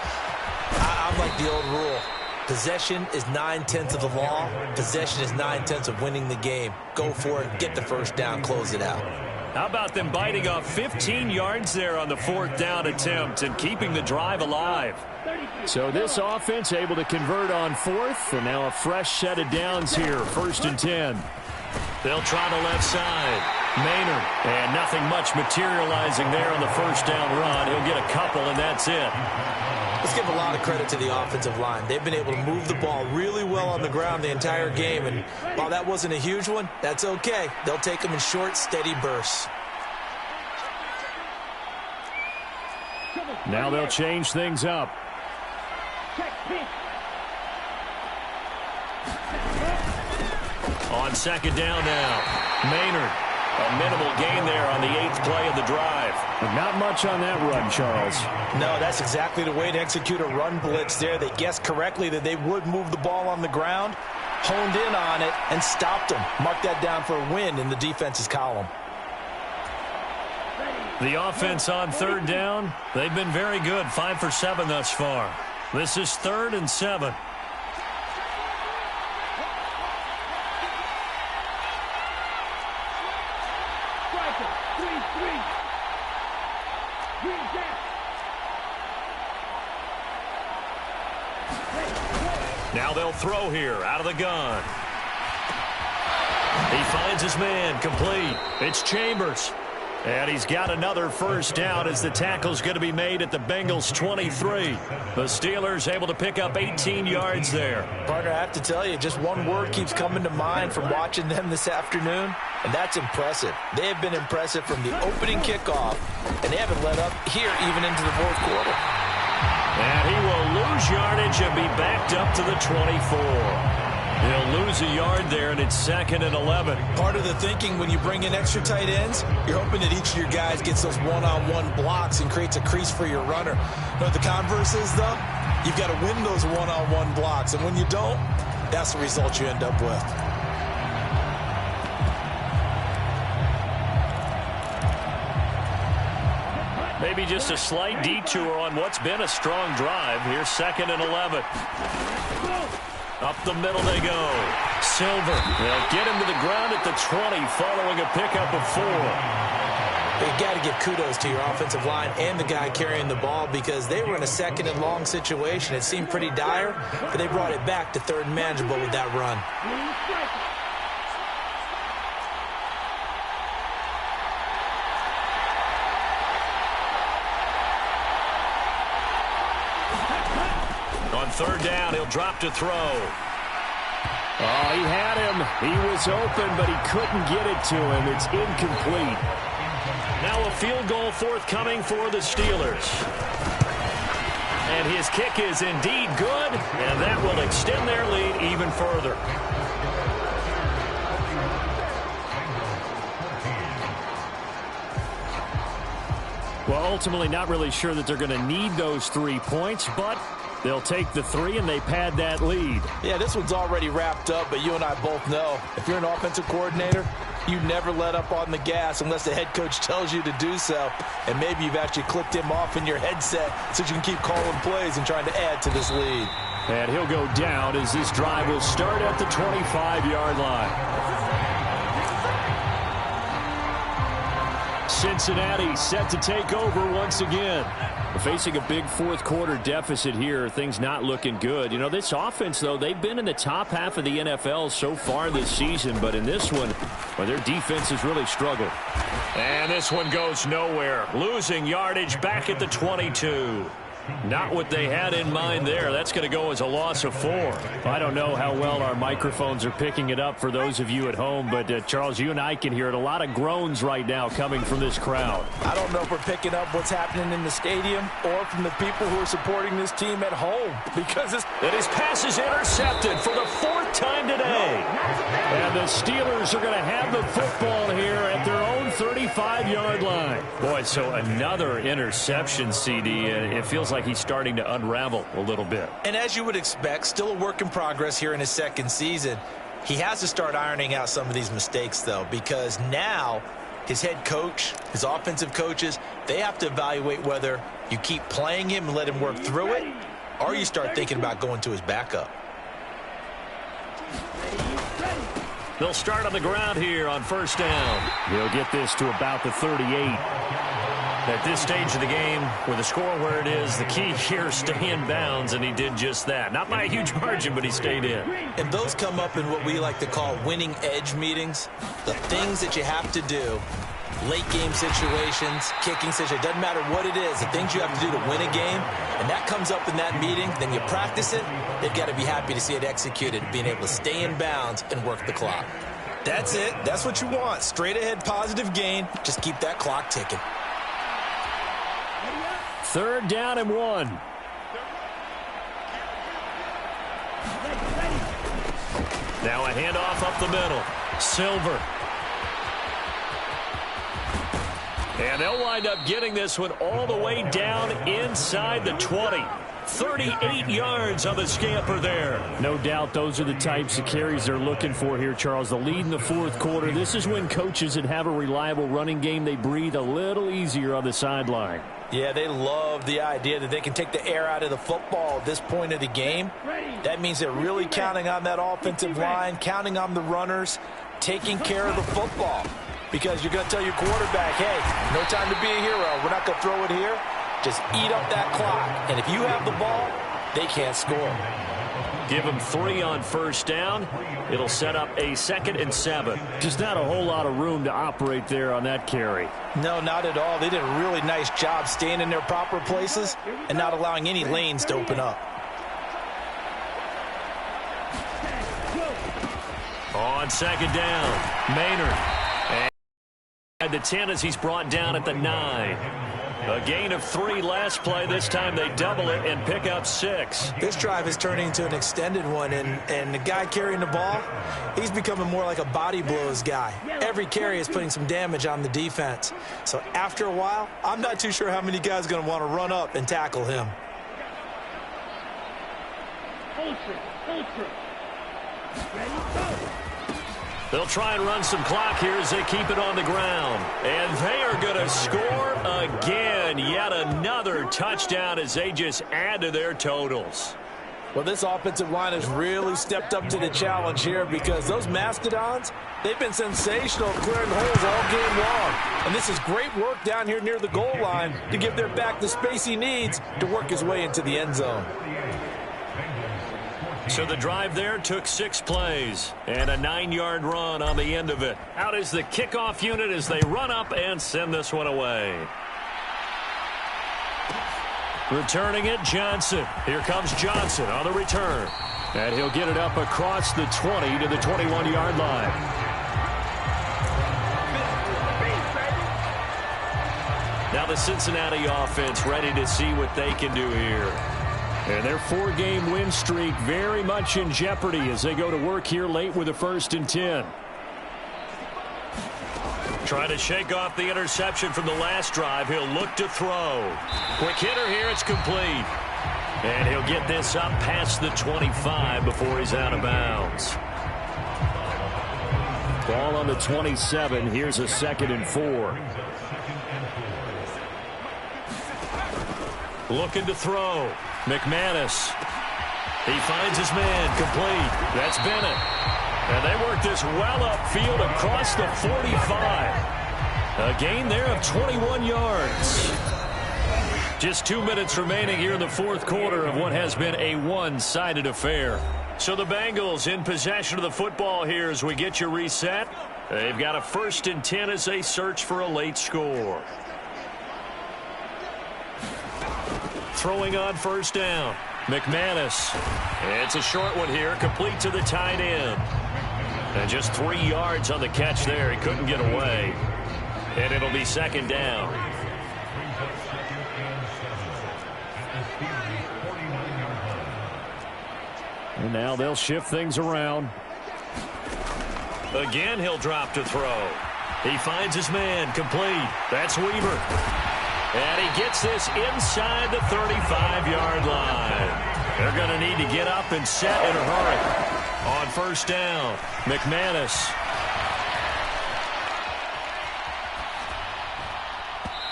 I'm like the old rule. Possession is 9/10 of the law. Possession is 9/10 of winning the game. Go for it, get the first down, close it out. How about them biting off 15 yards there on the 4th down attempt and keeping the drive alive? So this offense able to convert on 4th, and now a fresh set of downs here, 1st and 10. They'll try the left side. Maynard, and nothing much materializing there on the 1st down run. He'll get a couple, and that's it. Let's give a lot of credit to the offensive line. They've been able to move the ball really well on the ground the entire game, and while that wasn't a huge one, that's okay. They'll take them in short, steady bursts. Now they'll change things up. On 2nd down now, Maynard. A minimal gain there on the 8th play of the drive. But not much on that run, Charles. No, that's exactly the way to execute a run blitz there. They guessed correctly that they would move the ball on the ground, honed in on it, and stopped them. Mark that down for a win in the defense's column. The offense on 3rd down, they've been very good, 5 for 7 thus far. This is 3rd and 7. Now they'll throw here out of the gun. He finds his man, complete. It's Chambers. And he's got another 1st down as the tackle's going to be made at the Bengals 23. The Steelers able to pick up 18 yards there. Partner, I have to tell you, just one word keeps coming to mind from watching them this afternoon, and that's impressive. They have been impressive from the opening kickoff, and they haven't let up here even into the 4th quarter. And he will lose yardage and be backed up to the 24. He'll lose a yard there, and it's 2nd and 11. Part of the thinking when you bring in extra tight ends, you're hoping that each of your guys gets those one-on-one blocks and creates a crease for your runner. You know what the converse is, though? You've got to win those one-on-one blocks, and when you don't, that's the result you end up with. Maybe just a slight detour on what's been a strong drive. Here's 2nd and 11. Up the middle they go. Silver. They'll get him to the ground at the 20 following a pickup of 4. You got to give kudos to your offensive line and the guy carrying the ball because they were in a 2nd and long situation. It seemed pretty dire, but they brought it back to 3rd and manageable with that run. On 3rd down, he'll drop to throw. Oh, he had him. He was open, but he couldn't get it to him. It's incomplete. Now a field goal forthcoming for the Steelers. And his kick is indeed good, and that will extend their lead even further. Well, ultimately not really sure that they're going to need those 3 points, but they'll take the 3 and they pad that lead. Yeah, this one's already wrapped up, but you and I both know if you're an offensive coordinator, you never let up on the gas unless the head coach tells you to do so. And maybe you've actually clicked him off in your headset so you can keep calling plays and trying to add to this lead. And he'll go down as this drive will start at the 25-yard line. Cincinnati set to take over once again. We're facing a big 4th quarter deficit here. Things not looking good. You know, this offense, though, they've been in the top half of the NFL so far this season. But in this one, well, their defense has really struggled. And this one goes nowhere. Losing yardage back at the 22. Not what they had in mind there. That's going to go as a loss of 4. I don't know how well our microphones are picking it up for those of you at home, but Charles, you and I can hear it. A lot of groans right now coming from this crowd. I don't know if we're picking up what's happening in the stadium or from the people who are supporting this team at home because it's... And his pass is intercepted for the 4th time today. And the Steelers are going to have the football here at their own 35. 35-yard line. Boy, so another interception, CD, and it feels like he's starting to unravel a little bit. And as you would expect, still a work in progress here in his second season. He has to start ironing out some of these mistakes, though, because now his head coach, his offensive coaches, they have to evaluate whether you keep playing him and let him work through it, or you start thinking about going to his backup. They'll start on the ground here on first down. He'll get this to about the 38. At this stage of the game, with the score where it is, the key here is stay in bounds, and he did just that. Not by a huge margin, but he stayed in. And those come up in what we like to call winning edge meetings. The things that you have to do, late game situations, kicking situations, doesn't matter what it is, the things you have to do to win a game, and that comes up in that meeting, then you practice it, they've got to be happy to see it executed, being able to stay in bounds and work the clock. That's it. That's what you want. Straight ahead positive gain. Just keep that clock ticking. 3rd down and 1. Now a handoff up the middle. Silver. And they'll wind up getting this one all the way down inside the 20. 38 yards on the scamper there. No doubt those are the types of carries they're looking for here, Charles. The lead in the 4th quarter. This is when coaches that have a reliable running game, they breathe a little easier on the sideline. Yeah, they love the idea that they can take the air out of the football at this point of the game. That means they're really counting on that offensive line, counting on the runners, taking care of the football. Because you're going to tell your quarterback, hey, no time to be a hero. We're not going to throw it here. Just eat up that clock. And if you have the ball, they can't score. Give them 3 on first down. It'll set up a 2nd and 7. Just not a whole lot of room to operate there on that carry. No, not at all. They did a really nice job staying in their proper places and not allowing any lanes to open up. On 2nd down, Maynard. And at the 10 as he's brought down at the 9. A gain of 3 last play. This time they double it and pick up 6. This drive is turning into an extended one, and the guy carrying the ball, he's becoming more like a body blows guy. Every carry is putting some damage on the defense. So after a while, I'm not too sure how many guys are going to want to run up and tackle him. They'll try and run some clock here as they keep it on the ground. And they are going to score again. Yet another touchdown as they just add to their totals. Well, this offensive line has really stepped up to the challenge here because those Mastodons, they've been sensational clearing holes all game long. And this is great work down here near the goal line to give their back the space he needs to work his way into the end zone. So the drive there took 6 plays and a 9-yard run on the end of it. Out is the kickoff unit as they run up and send this one away. Returning it, Johnson. Here comes Johnson on the return. And he'll get it up across the 20 to the 21-yard line. Now the Cincinnati offense ready to see what they can do here. And their 4-game win streak very much in jeopardy as they go to work here late with a 1st and 10. Trying to shake off the interception from the last drive. He'll look to throw. Quick hitter here. It's complete. And he'll get this up past the 25 before he's out of bounds. Ball on the 27. Here's a 2nd and 4. Looking to throw. McManus. He finds his man. Complete. That's Bennett. And they work this well upfield across the 45. A gain there of 21 yards. Just 2 minutes remaining here in the 4th quarter of what has been a one-sided affair. So the Bengals in possession of the football here as we get you reset. They've got a 1st and 10 as they search for a late score. Throwing on first down. McManus. It's a short one here, complete to the tight end. And just 3 yards on the catch there. He couldn't get away. And it'll be 2nd down. And now they'll shift things around. Again, he'll drop to throw. He finds his man, complete. That's Weaver. And he gets this inside the 35-yard line. They're going to need to get up and set in a hurry. On first down, McManus.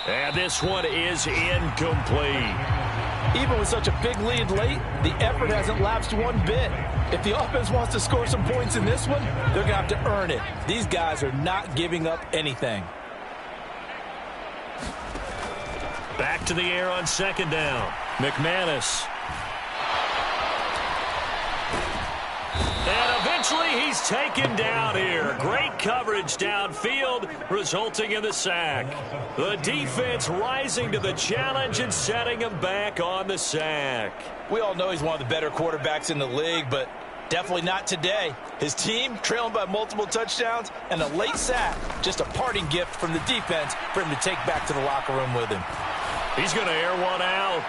And this one is incomplete. Even with such a big lead late, the effort hasn't lapsed one bit. If the offense wants to score some points in this one, they're going to have to earn it. These guys are not giving up anything. Back to the air on second down. McManus. And eventually he's taken down here. Great coverage downfield, resulting in the sack. The defense rising to the challenge and setting him back on the sack. We all know he's one of the better quarterbacks in the league, but definitely not today. His team trailing by multiple touchdowns and a late sack. Just a parting gift from the defense for him to take back to the locker room with him. He's going to air one out.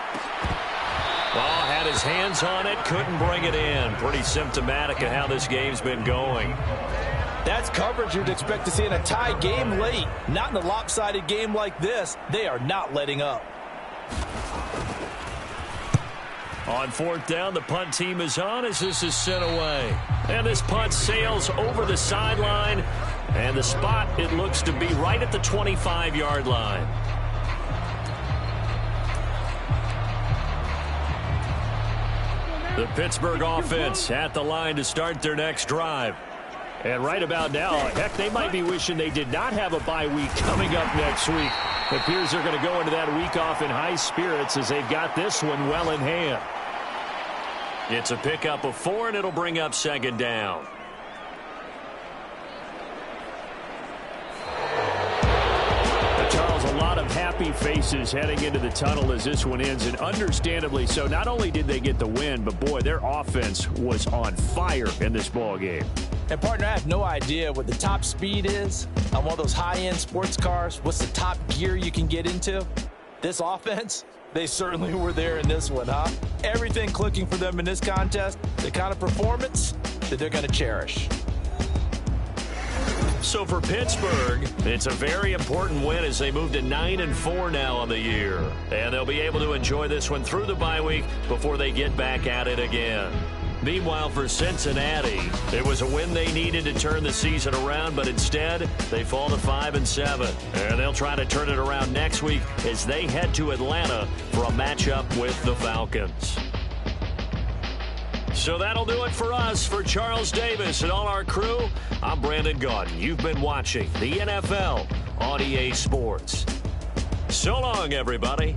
Well, had his hands on it, couldn't bring it in. Pretty symptomatic of how this game's been going. That's coverage you'd expect to see in a tie game late. Not in a lopsided game like this. They are not letting up. On fourth down, the punt team is on as this is sent away. And this punt sails over the sideline. And the spot, it looks to be right at the 25-yard line. The Pittsburgh offense at the line to start their next drive. And right about now, heck, they might be wishing they did not have a bye week coming up next week. It appears they're going to go into that week off in high spirits as they've got this one well in hand. It's a pickup of 4, and it'll bring up second down. Charles, a lot of happy faces heading into the tunnel as this one ends, and understandably so. Not only did they get the win, but boy, their offense was on fire in this ball game. And partner, I have no idea what the top speed is on one of those high-end sports cars. What's the top gear you can get into? This offense, they certainly were there in this one, huh? Everything clicking for them in this contest, the kind of performance that they're going to cherish. So for Pittsburgh, it's a very important win as they move to 9-4 now on the year. And they'll be able to enjoy this one through the bye week before they get back at it again. Meanwhile, for Cincinnati, it was a win they needed to turn the season around, but instead, they fall to 5-7. And they'll try to turn it around next week as they head to Atlanta for a matchup with the Falcons. So that'll do it for us. For Charles Davis and all our crew, I'm Brandon Gaudin. You've been watching the NFL on EA Sports. So long, everybody.